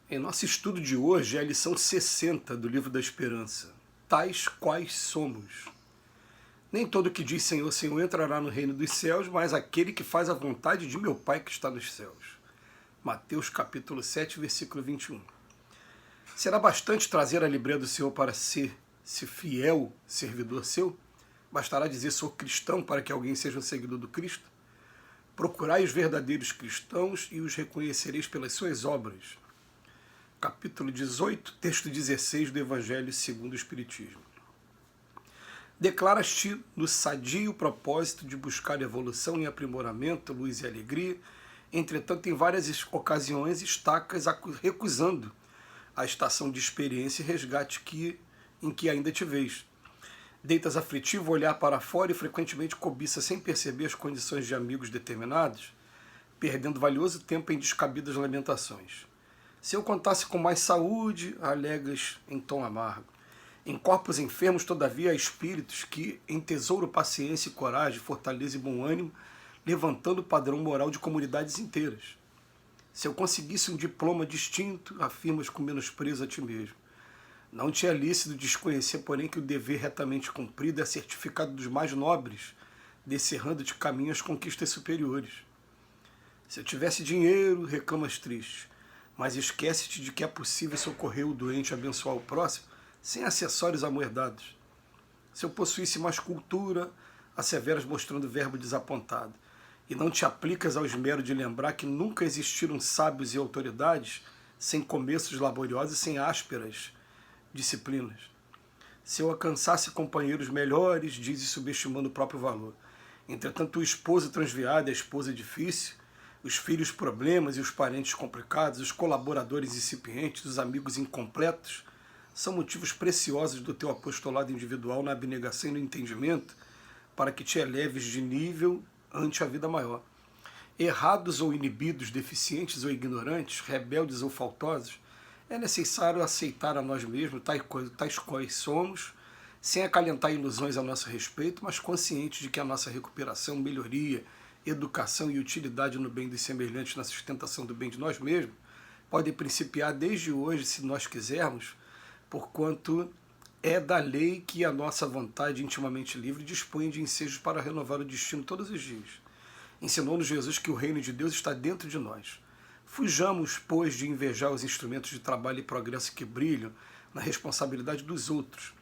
Em nosso estudo de hoje é a lição 60 do Livro da Esperança. Tais quais somos. Nem todo que diz Senhor, Senhor entrará no reino dos céus, mas aquele que faz a vontade de meu Pai que está nos céus. Mateus capítulo 7, versículo 21. Será bastante trazer a libreia do Senhor para ser fiel servidor seu? Bastará dizer sou cristão para que alguém seja um seguidor do Cristo? Procurai os verdadeiros cristãos e os reconhecereis pelas suas obras. Capítulo 18, texto 16 do Evangelho segundo o Espiritismo. Declaras-te no sadio propósito de buscar evolução e aprimoramento, luz e alegria, entretanto, em várias ocasiões estacas recusando a estação de experiência e resgate em que ainda te vês. Deitas aflitivo olhar para fora e frequentemente cobiça sem perceber as condições de amigos determinados, perdendo valioso tempo em descabidas lamentações. Se eu contasse com mais saúde, alegas em tom amargo. Em corpos enfermos, todavia, há espíritos que, em tesouro, paciência e coragem, fortaleza e bom ânimo, levantando o padrão moral de comunidades inteiras. Se eu conseguisse um diploma distinto, afirmas com menosprezo a ti mesmo. Não te é lícito desconhecer, porém, que o dever retamente cumprido é certificado dos mais nobres, descerrando-te caminho às conquistas superiores. Se eu tivesse dinheiro, reclamas triste, mas esquece-te de que é possível socorrer o doente e abençoar o próximo sem acessórios amoedados. Se eu possuísse mais cultura, asseveras mostrando verbo desapontado, e não te aplicas ao esmero de lembrar que nunca existiram sábios e autoridades sem começos laboriosos e sem ásperas disciplinas. Se eu alcançasse companheiros melhores, dizes subestimando o próprio valor. Entretanto, o esposo transviado e a esposa difícil, os filhos problemas e os parentes complicados, os colaboradores incipientes, os amigos incompletos, são motivos preciosos do teu apostolado individual na abnegação e no entendimento para que te eleves de nível ante a vida maior. Errados ou inibidos, deficientes ou ignorantes, rebeldes ou faltosos, é necessário aceitar a nós mesmos, tais quais somos, sem acalentar ilusões a nosso respeito, mas conscientes de que a nossa recuperação, melhoria, educação e utilidade no bem dos semelhantes, na sustentação do bem de nós mesmos, podem principiar desde hoje, se nós quisermos, porquanto é da lei que a nossa vontade intimamente livre dispõe de ensejos para renovar o destino todos os dias. Ensinou-nos Jesus que o reino de Deus está dentro de nós. Fujamos, pois, de invejar os instrumentos de trabalho e progresso que brilham na responsabilidade dos outros.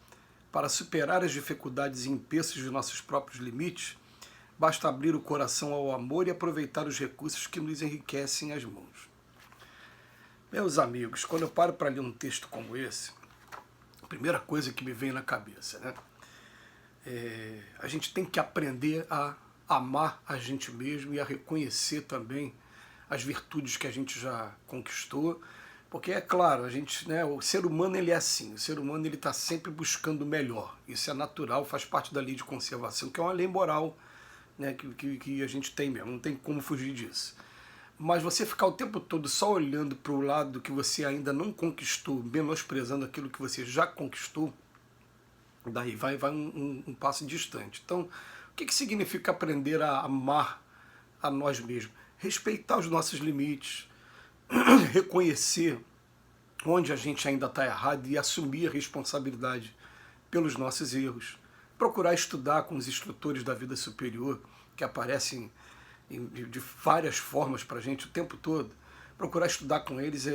Para superar as dificuldades e empeços de nossos próprios limites, basta abrir o coração ao amor e aproveitar os recursos que nos enriquecem as mãos. Meus amigos, quando eu paro para ler um texto como esse, a primeira coisa que me vem na cabeça, né? A gente tem que aprender a amar a gente mesmo e a reconhecer também as virtudes que a gente já conquistou, porque é claro, a gente, né, o ser humano ele é assim, o ser humano ele está sempre buscando o melhor, isso é natural, faz parte da lei de conservação, que é uma lei moral, né, que a gente tem mesmo, não tem como fugir disso. Mas você ficar o tempo todo só olhando para o lado que você ainda não conquistou, menosprezando aquilo que você já conquistou, daí vai um passo distante. Então, o que significa aprender a amar a nós mesmos? Respeitar os nossos limites, reconhecer onde a gente ainda está errado e assumir a responsabilidade pelos nossos erros. Procurar estudar com os instrutores da vida superior, que aparecem de várias formas para a gente o tempo todo. Procurar estudar com eles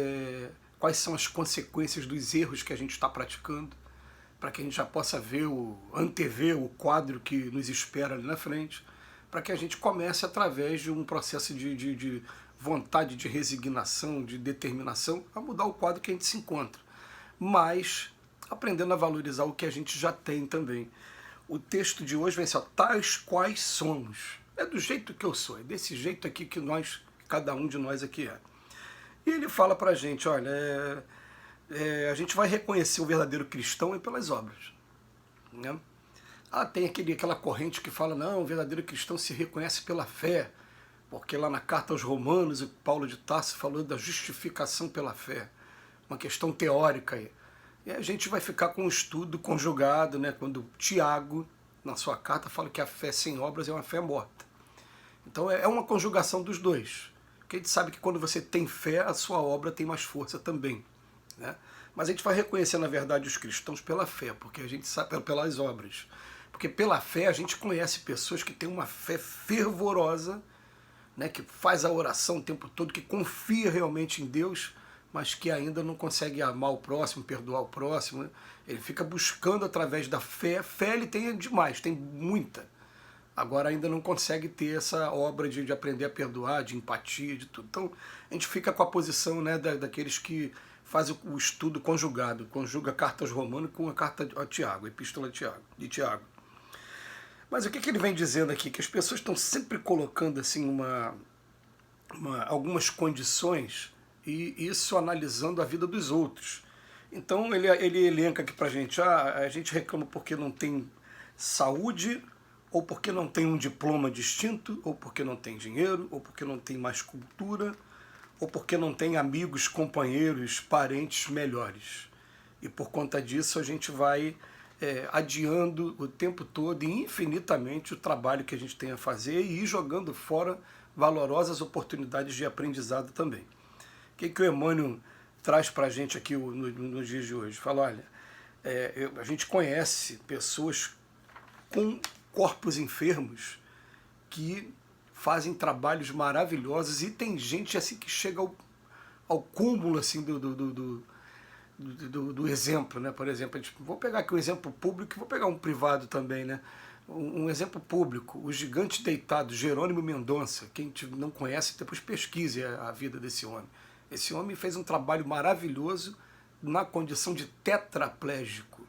quais são as consequências dos erros que a gente está praticando, para que a gente já possa antever o quadro que nos espera ali na frente, para que a gente comece através de um processo de vontade, de resignação, de determinação, a mudar o quadro que a gente se encontra. Mas aprendendo a valorizar o que a gente já tem também. O texto de hoje vem assim, tais quais somos. É do jeito que eu sou, é desse jeito aqui que cada um de nós aqui é. E ele fala pra gente, olha, a gente vai reconhecer o verdadeiro cristão pelas obras, né? Tem aquela corrente que fala, não, o verdadeiro cristão se reconhece pela fé, porque lá na carta aos Romanos, o Paulo de Tarso falou da justificação pela fé, uma questão teórica aí. E a gente vai ficar com o estudo conjugado, né, quando Tiago, na sua carta, fala que a fé sem obras é uma fé morta. Então é uma conjugação dos dois. Porque a gente sabe que quando você tem fé, a sua obra tem mais força também, né? Mas a gente vai reconhecer, na verdade, os cristãos pela fé, porque a gente sabe pelas obras. Porque pela fé a gente conhece pessoas que têm uma fé fervorosa, né, que faz a oração o tempo todo, que confia realmente em Deus, mas que ainda não consegue amar o próximo, perdoar o próximo, né? Ele fica buscando através da fé. Fé ele tem demais, tem muita. Agora ainda não consegue ter essa obra de aprender a perdoar, de empatia, de tudo. Então a gente fica com a posição, né, daqueles que fazem o estudo conjugado, conjuga a carta aos Romanos com a carta a Tiago, a epístola de Tiago. Mas o que ele vem dizendo aqui? Que as pessoas estão sempre colocando assim algumas condições e isso analisando a vida dos outros. Então ele elenca aqui pra gente, a gente reclama porque não tem saúde, ou porque não tem um diploma distinto, ou porque não tem dinheiro, ou porque não tem mais cultura, ou porque não tem amigos, companheiros, parentes melhores. E por conta disso a gente vai adiando o tempo todo e infinitamente o trabalho que a gente tem a fazer e ir jogando fora valorosas oportunidades de aprendizado também. O que o Emmanuel traz para a gente aqui nos dias de hoje? Fala, olha, a gente conhece pessoas com corpos enfermos que fazem trabalhos maravilhosos e tem gente assim que chega ao cúmulo assim, do exemplo, né? Por exemplo, vou pegar aqui um exemplo público e vou pegar um privado também, né? Um exemplo público, o gigante deitado, Jerônimo Mendonça. Quem não conhece, depois pesquise a vida desse homem. Esse homem fez um trabalho maravilhoso na condição de tetraplégico.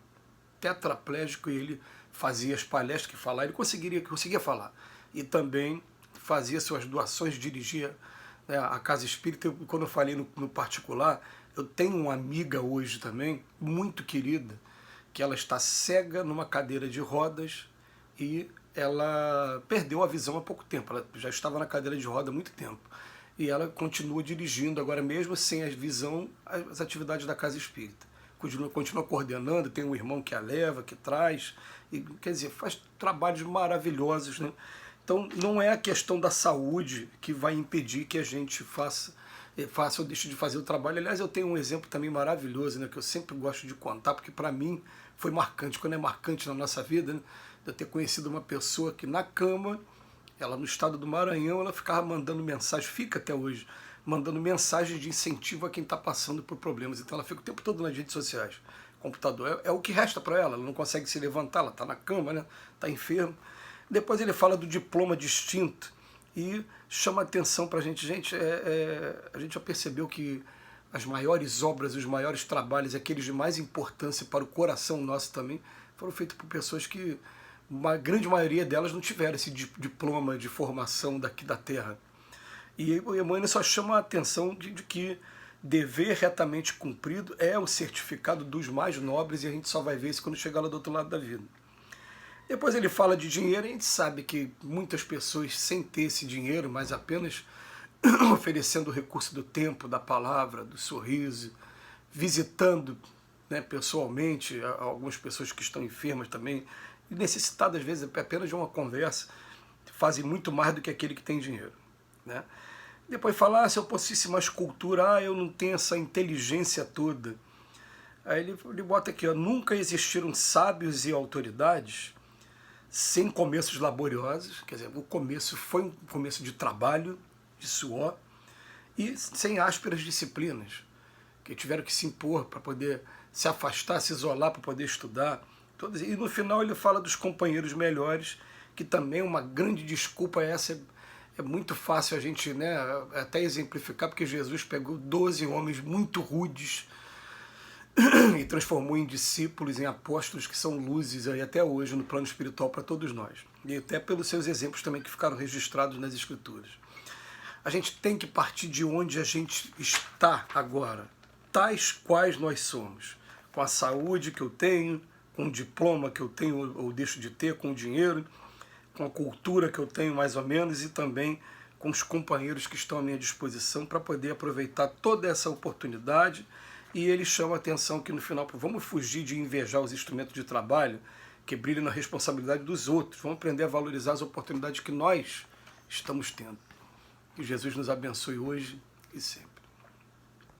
Tetraplégico, e ele fazia as palestras que falava, ele conseguia falar. E também fazia suas doações, dirigia, né, a Casa Espírita. Quando eu falei no particular, eu tenho uma amiga hoje também, muito querida, que ela está cega numa cadeira de rodas e ela perdeu a visão há pouco tempo. Ela já estava na cadeira de roda há muito tempo. E ela continua dirigindo agora mesmo sem a visão as atividades da Casa Espírita. Continua coordenando, tem um irmão que a leva, que traz, e, quer dizer, faz trabalhos maravilhosos, né? Então não é a questão da saúde que vai impedir que a gente faça ou deixe de fazer o trabalho. Aliás, eu tenho um exemplo também maravilhoso, né, que eu sempre gosto de contar, porque para mim foi marcante. Quando é marcante na nossa vida, né, de eu ter conhecido uma pessoa que na cama, ela no estado do Maranhão, ela ficava mandando mensagem, fica até hoje, mandando mensagens de incentivo a quem está passando por problemas. Então ela fica o tempo todo nas redes sociais. Computador é o que resta para ela não consegue se levantar, ela está na cama, né? Está enferma. Depois ele fala do diploma distinto e chama atenção para a gente. A gente já percebeu que as maiores obras, os maiores trabalhos, aqueles de mais importância para o coração nosso também, foram feitos por pessoas que, uma grande maioria delas, não tiveram esse diploma de formação daqui da Terra. E o Emmanuel só chama a atenção de que dever retamente cumprido é o certificado dos mais nobres, e a gente só vai ver isso quando chegar lá do outro lado da vida. Depois ele fala de dinheiro, e a gente sabe que muitas pessoas, sem ter esse dinheiro, mas apenas oferecendo o recurso do tempo, da palavra, do sorriso, visitando, né, pessoalmente algumas pessoas que estão enfermas também, e necessitadas às vezes apenas de uma conversa, fazem muito mais do que aquele que tem dinheiro, né? Depois falar, se eu possuísse mais cultura, eu não tenho essa inteligência toda. Aí ele bota aqui, ó, nunca existiram sábios e autoridades sem começos laboriosos, quer dizer, o começo foi um começo de trabalho, de suor, e sem ásperas disciplinas, que tiveram que se impor para poder se afastar, se isolar para poder estudar. E no final ele fala dos companheiros melhores, que também uma grande desculpa essa. É muito fácil a gente, né, até exemplificar, porque Jesus pegou 12 homens muito rudes e transformou em discípulos, em apóstolos que são luzes aí até hoje no plano espiritual para todos nós. E até pelos seus exemplos também que ficaram registrados nas Escrituras. A gente tem que partir de onde a gente está agora, tais quais nós somos, com a saúde que eu tenho, com o diploma que eu tenho ou deixo de ter, com o dinheiro, com a cultura que eu tenho mais ou menos, e também com os companheiros que estão à minha disposição para poder aproveitar toda essa oportunidade. E ele chama a atenção que no final, vamos fugir de invejar os instrumentos de trabalho que brilham na responsabilidade dos outros, vamos aprender a valorizar as oportunidades que nós estamos tendo. Que Jesus nos abençoe hoje e sempre.